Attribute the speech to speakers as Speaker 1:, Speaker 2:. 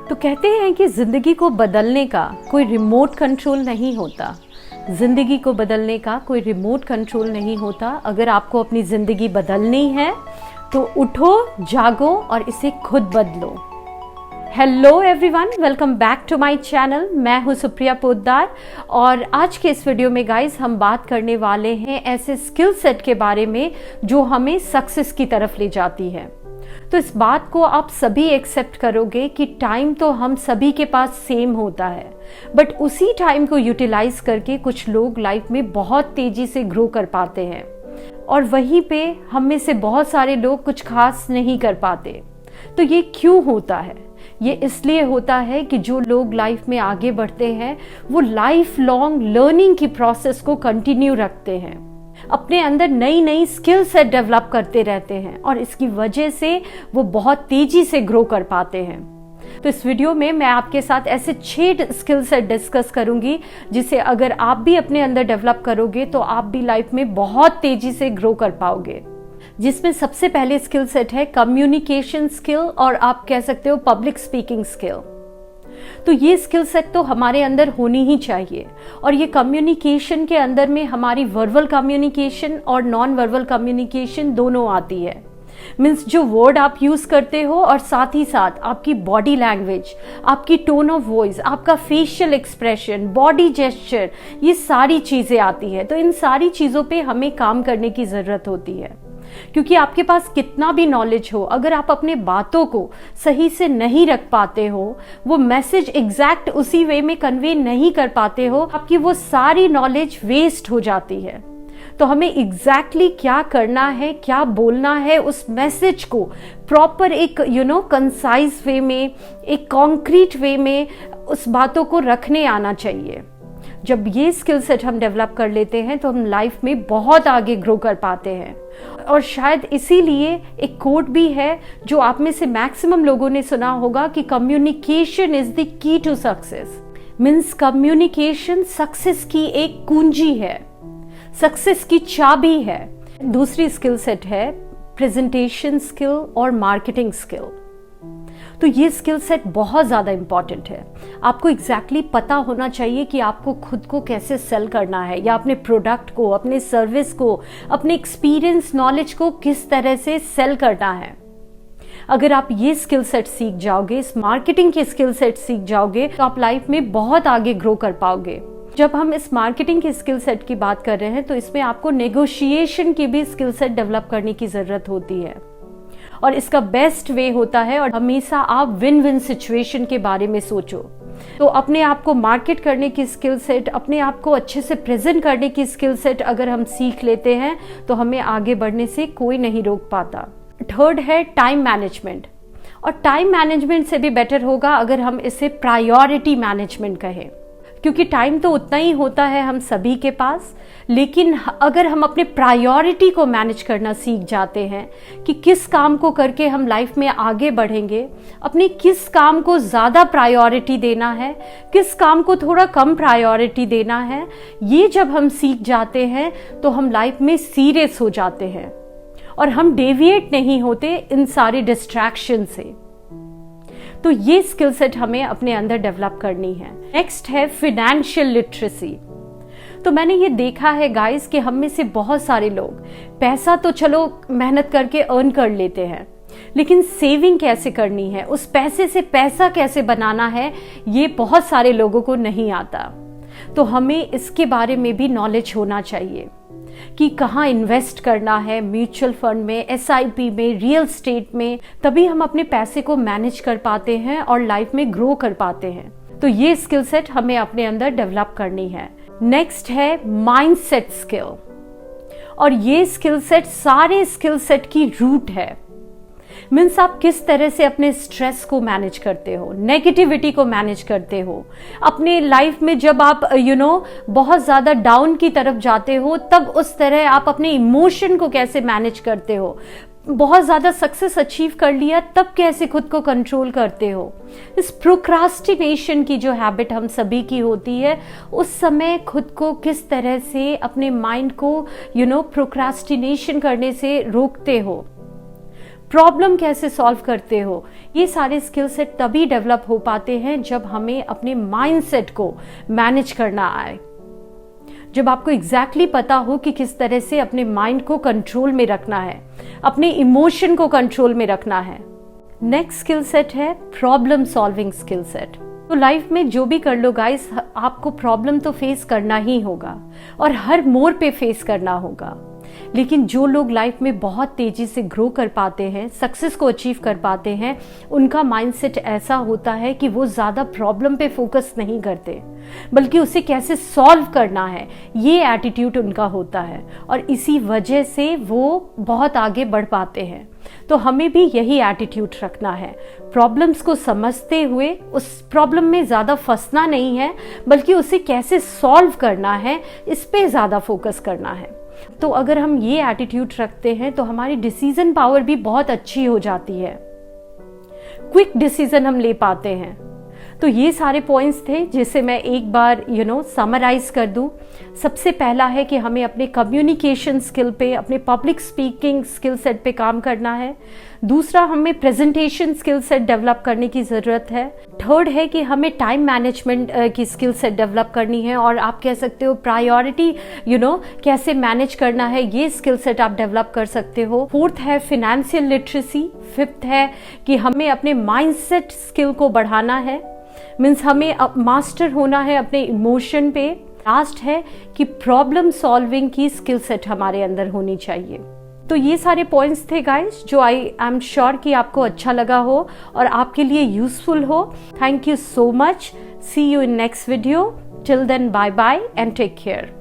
Speaker 1: तो कहते हैं कि ज़िंदगी को बदलने का कोई रिमोट कंट्रोल नहीं होता। ज़िंदगी को बदलने का कोई रिमोट कंट्रोल नहीं होता। अगर आपको अपनी ज़िंदगी बदलनी है तो उठो, जागो और इसे खुद बदलो। Hello everyone, welcome back to my channel. मैं हूँ सुप्रिया पोद्दार और आज के इस वीडियो में गाइस हम बात करने वाले हैं ऐसे स्किल सेट के बारे में जो हमें सक्सेस की तरफ ले जाती है। तो इस बात को आप सभी एक्सेप्ट करोगे कि टाइम तो हम सभी के पास सेम होता है, बट उसी टाइम को यूटिलाइज करके कुछ लोग लाइफ में बहुत तेजी से ग्रो कर पाते हैं और वहीं पे हम में से बहुत सारे लोग कुछ खास नहीं कर पाते। तो ये क्यों होता है? ये इसलिए होता है कि जो लोग लाइफ में आगे बढ़ते हैं वो लाइफ लॉन्ग लर्निंग की प्रोसेस को कंटिन्यू रखते हैं, अपने अंदर नई नई स्किल सेट डेवलप करते रहते हैं और इसकी वजह से वो बहुत तेजी से ग्रो कर पाते हैं। तो इस वीडियो में मैं आपके साथ ऐसे 6 स्किल सेट डिस्कस करूंगी जिसे अगर आप भी अपने अंदर डेवलप करोगे तो आप भी लाइफ में बहुत तेजी से ग्रो कर पाओगे। जिसमें सबसे पहले स्किल सेट है कम्युनिकेशन स्किल और आप कह सकते हो पब्लिक स्पीकिंग स्किल। तो ये स्किल सेट तो हमारे अंदर होनी ही चाहिए और ये कम्युनिकेशन के अंदर में हमारी वर्बल कम्युनिकेशन और नॉन वर्बल कम्युनिकेशन दोनों आती है। मीन्स जो वर्ड आप यूज करते हो और साथ ही साथ आपकी बॉडी लैंग्वेज, आपकी टोन ऑफ वॉइस, आपका फेशियल एक्सप्रेशन, बॉडी जेस्चर, ये सारी चीजें आती है। तो इन सारी चीजों पे हमें काम करने की जरूरत होती है, क्योंकि आपके पास कितना भी नॉलेज हो, अगर आप अपने बातों को सही से नहीं रख पाते हो, वो मैसेज एग्जैक्ट उसी वे में कन्वे नहीं कर पाते हो, आपकी वो सारी नॉलेज वेस्ट हो जाती है। तो हमें एग्जैक्टली क्या करना है, क्या बोलना है, उस मैसेज को प्रॉपर एक कंसाइज वे में, एक कॉन्क्रीट वे में उस बातों को रखने आना चाहिए। जब ये स्किल सेट हम डेवलप कर लेते हैं तो हम लाइफ में बहुत आगे ग्रो कर पाते हैं। और शायद इसीलिए एक कोट भी है जो आप में से मैक्सिमम लोगों ने सुना होगा कि communication is the key to success. Means communication success की एक कुंजी है, सक्सेस की चाबी है। दूसरी स्किल सेट है प्रेजेंटेशन स्किल और मार्केटिंग स्किल। तो ये स्किल सेट बहुत ज़्यादा इंपॉर्टेंट है। आपको एग्जैक्टली पता होना चाहिए कि आपको खुद को कैसे सेल करना है या अपने प्रोडक्ट को, अपने सर्विस को, अपने एक्सपीरियंस नॉलेज को किस तरह से सेल करना है। अगर आप ये स्किल सेट सीख जाओगे, इस मार्केटिंग के स्किल सेट सीख जाओगे, तो आप लाइफ में बहुत आगे ग्रो कर पाओगे। जब हम इस मार्केटिंग के स्किल सेट की बात कर रहे हैं तो इसमें आपको नेगोशिएशन की भी स्किल सेट डेवलप करने की जरूरत होती है और इसका बेस्ट वे होता है, और हमेशा आप विन विन सिचुएशन के बारे में सोचो। तो अपने आप को मार्केट करने की स्किल सेट, अपने आप को अच्छे से प्रेजेंट करने की स्किल सेट अगर हम सीख लेते हैं तो हमें आगे बढ़ने से कोई नहीं रोक पाता। थर्ड है टाइम मैनेजमेंट, और टाइम मैनेजमेंट से भी बेटर होगा अगर हम इसे प्रायोरिटी मैनेजमेंट कहें, क्योंकि टाइम तो उतना ही होता है हम सभी के पास, लेकिन अगर हम अपने प्रायोरिटी को मैनेज करना सीख जाते हैं कि किस काम को करके हम लाइफ में आगे बढ़ेंगे, अपने किस काम को ज़्यादा प्रायोरिटी देना है, किस काम को थोड़ा कम प्रायोरिटी देना है, ये जब हम सीख जाते हैं तो हम लाइफ में सीरियस हो जाते हैं और हम डेविएट नहीं होते इन सारे डिस्ट्रैक्शन से। तो ये स्किल सेट हमें अपने अंदर डेवलप करनी है। नेक्स्ट है फाइनेंशियल लिटरेसी। तो मैंने ये देखा है गाइस कि हम में से बहुत सारे लोग पैसा तो चलो मेहनत करके अर्न कर लेते हैं, लेकिन सेविंग कैसे करनी है, उस पैसे से पैसा कैसे बनाना है, ये बहुत सारे लोगों को नहीं आता। तो हमें इसके बारे में भी नॉलेज होना चाहिए कि कहाँ इन्वेस्ट करना है, म्यूचुअल फंड में, SIP में, रियल स्टेट में, तभी हम अपने पैसे को मैनेज कर पाते हैं और लाइफ में ग्रो कर पाते हैं। तो ये स्किल सेट हमें अपने अंदर डेवलप करनी है। नेक्स्ट है माइंडसेट स्किल, और ये स्किल सेट सारे स्किल सेट की रूट है। मीन्स आप किस तरह से अपने स्ट्रेस को मैनेज करते हो, नेगेटिविटी को मैनेज करते हो अपने लाइफ में। जब आप बहुत ज़्यादा डाउन की तरफ जाते हो तब उस तरह आप अपने इमोशन को कैसे मैनेज करते हो, बहुत ज़्यादा सक्सेस अचीव कर लिया तब कैसे खुद को कंट्रोल करते हो। इस प्रोक्रास्टिनेशन की जो हैबिट हम सभी की होती है, उस समय खुद को किस तरह से अपने माइंड को प्रोक्रास्टिनेशन करने से रोकते हो। प्रॉब्लम कैसे सॉल्व करते हो, ये सारे स्किल सेट तभी डेवलप हो पाते हैं जब हमें अपने माइंडसेट को मैनेज करना आए, जब आपको एग्जैक्टली पता हो कि किस तरह से अपने माइंड को कंट्रोल में रखना है, अपने इमोशन को कंट्रोल में रखना है। नेक्स्ट स्किल सेट है प्रॉब्लम सॉल्विंग स्किल सेट। तो लाइफ में जो भी कर लो गाइस, आपको प्रॉब्लम तो फेस करना ही होगा और हर मोड़ पे फेस करना होगा। लेकिन जो लोग लाइफ में बहुत तेजी से ग्रो कर पाते हैं, सक्सेस को अचीव कर पाते हैं, उनका माइंडसेट ऐसा होता है कि वो ज़्यादा प्रॉब्लम पे फोकस नहीं करते, बल्कि उसे कैसे सॉल्व करना है, ये एटीट्यूड उनका होता है और इसी वजह से वो बहुत आगे बढ़ पाते हैं। तो हमें भी यही एटीट्यूड रखना है, प्रॉब्लम्स को समझते हुए उस प्रॉब्लम में ज़्यादा फंसना नहीं है, बल्कि उसे कैसे सॉल्व करना है, इस पे ज़्यादा फोकस करना है। तो अगर हम ये एटीट्यूड रखते हैं तो हमारी डिसीजन पावर भी बहुत अच्छी हो जाती है, क्विक डिसीजन हम ले पाते हैं। तो ये सारे पॉइंट्स थे जिसे मैं एक बार समराइज कर दूं। सबसे पहला है कि हमें अपने कम्युनिकेशन स्किल पे, अपने पब्लिक स्पीकिंग स्किल सेट पे काम करना है। दूसरा, हमें प्रेजेंटेशन स्किल सेट डेवलप करने की ज़रूरत है। थर्ड है कि हमें टाइम मैनेजमेंट की स्किल सेट डेवलप करनी है, और आप कह सकते हो प्रायोरिटी कैसे मैनेज करना है, ये स्किल सेट आप डेवलप कर सकते हो। फोर्थ है फिनेंशियल लिटरेसी। फिफ्थ है कि हमें अपने माइंडसेट स्किल को बढ़ाना है, मीन्स हमें मास्टर होना है अपने इमोशन पे। लास्ट है कि प्रॉब्लम सॉल्विंग की स्किल सेट हमारे अंदर होनी चाहिए। तो ये सारे पॉइंट्स थे गाइस, जो आई एम श्योर कि आपको अच्छा लगा हो और आपके लिए यूजफुल हो। Thank you so much. See you in next video. Till then, bye bye and take care.